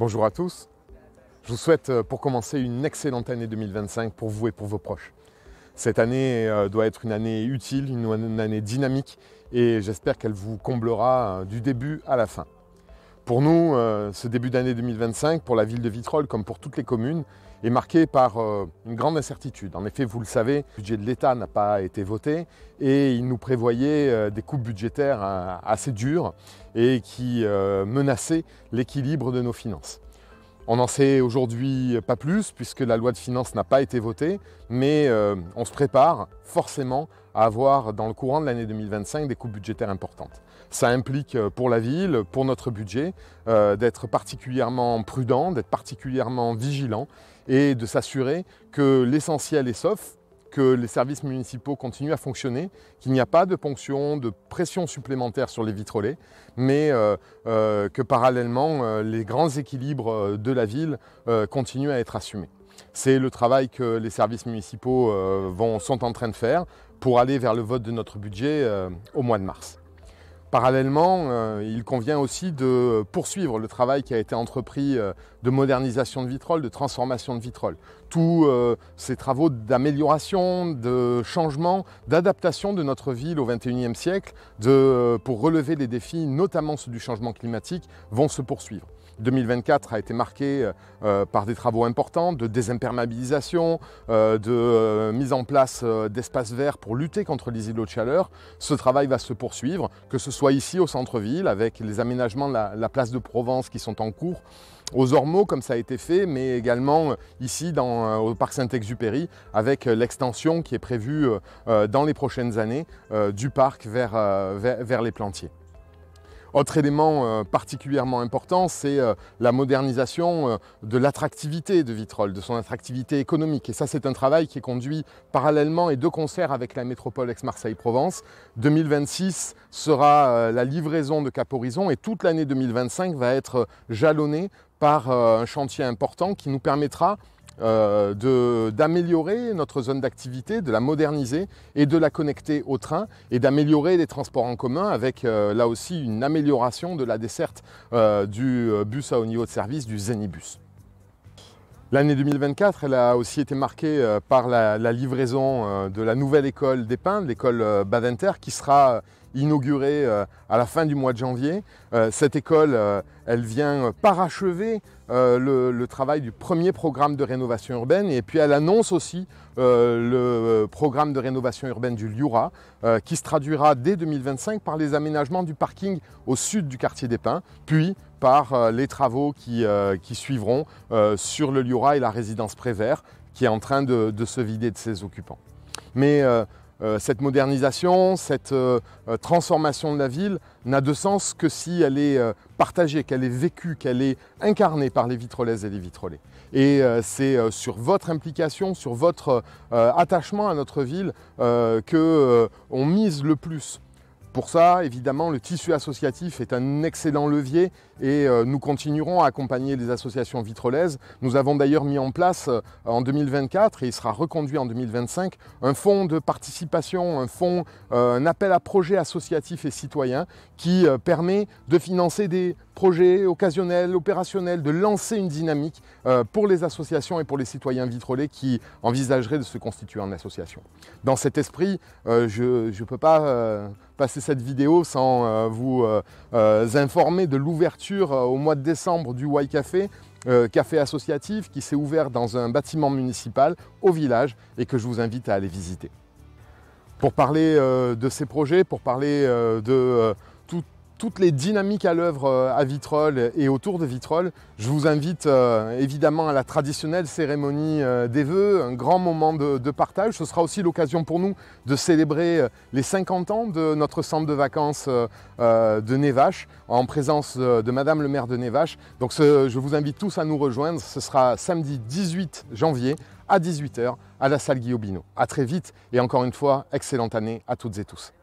Bonjour à tous, je vous souhaite pour commencer une excellente année 2025 pour vous et pour vos proches. Cette année doit être une année utile, une année dynamique et j'espère qu'elle vous comblera du début à la fin. Pour nous, ce début d'année 2025, pour la ville de Vitrolles comme pour toutes les communes, est marqué par une grande incertitude. En effet, vous le savez, le budget de l'État n'a pas été voté et il nous prévoyait des coupes budgétaires assez dures et qui menaçaient l'équilibre de nos finances. On n'en sait aujourd'hui pas plus puisque la loi de finances n'a pas été votée, mais on se prépare forcément à avoir dans le courant de l'année 2025 des coupes budgétaires importantes. Ça implique pour la ville, pour notre budget, d'être particulièrement prudent, d'être particulièrement vigilant et de s'assurer que l'essentiel est sauf, que les services municipaux continuent à fonctionner, qu'il n'y a pas de ponction, de pression supplémentaire sur les Vitrolais, mais que parallèlement, les grands équilibres de la ville continuent à être assumés. C'est le travail que les services municipaux sont en train de faire pour aller vers le vote de notre budget au mois de mars. Parallèlement, il convient aussi de poursuivre le travail qui a été entrepris de modernisation de Vitrolles, de transformation de Vitrolles. Tous ces travaux d'amélioration, de changement, d'adaptation de notre ville au XXIe siècle, pour relever les défis, notamment ceux du changement climatique, vont se poursuivre. 2024 a été marqué par des travaux importants de désimperméabilisation, de mise en place d'espaces verts pour lutter contre les îlots de chaleur. Ce travail va se poursuivre, que ce soit ici au centre-ville avec les aménagements de la place de Provence qui sont en cours, aux Ormeaux comme ça a été fait, mais également ici au parc Saint-Exupéry avec l'extension qui est prévue dans les prochaines années du parc vers les Plantiers. Autre élément particulièrement important, c'est la modernisation de l'attractivité de Vitrolles, de son attractivité économique. Et ça, c'est un travail qui est conduit parallèlement et de concert avec la métropole Aix-Marseille-Provence. 2026 sera la livraison de Cap Horizon et toute l'année 2025 va être jalonnée par un chantier important qui nous permettra d'améliorer notre zone d'activité, de la moderniser et de la connecter au train et d'améliorer les transports en commun avec là aussi une amélioration de la desserte du bus à haut niveau de service, du Zenibus. L'année 2024, elle a aussi été marquée par la livraison de la nouvelle école des Pins, l'école Badinter, qui sera inaugurée à la fin du mois de janvier. Cette école, elle vient parachever le travail du premier programme de rénovation urbaine et puis elle annonce aussi le programme de rénovation urbaine du Liura qui se traduira dès 2025 par les aménagements du parking au sud du quartier des Pins, puis par les travaux qui suivront sur le Liura et la résidence Prévert qui est en train de se vider de ses occupants. Mais cette modernisation, cette transformation de la ville n'a de sens que si elle est partagée, qu'elle est vécue, qu'elle est incarnée par les Vitrolaises et les Vitrolais. Et c'est sur votre implication, sur votre attachement à notre ville qu'on mise le plus. Pour ça, évidemment, le tissu associatif est un excellent levier et nous continuerons à accompagner les associations vitrolaises. Nous avons d'ailleurs mis en place en 2024 et il sera reconduit en 2025 un fonds de participation, un appel à projets associatifs et citoyens qui permet de financer des projets occasionnels, opérationnels, de lancer une dynamique pour les associations et pour les citoyens vitrolais qui envisageraient de se constituer en association. Dans cet esprit, je ne peux pas passer cette vidéo sans vous informer de l'ouverture au mois de décembre du Y Café, café associatif qui s'est ouvert dans un bâtiment municipal au village et que je vous invite à aller visiter. Pour parler de ces projets, pour parler de toutes les dynamiques à l'œuvre à Vitrolles et autour de Vitrolles, je vous invite évidemment à la traditionnelle cérémonie des vœux, un grand moment de partage. Ce sera aussi l'occasion pour nous de célébrer les 50 ans de notre centre de vacances de Névache, en présence de Madame le maire de Névache. Donc je vous invite tous à nous rejoindre. Ce sera samedi 18 janvier à 18 h à la salle Guillaume Binot. À très vite et encore une fois, excellente année à toutes et tous.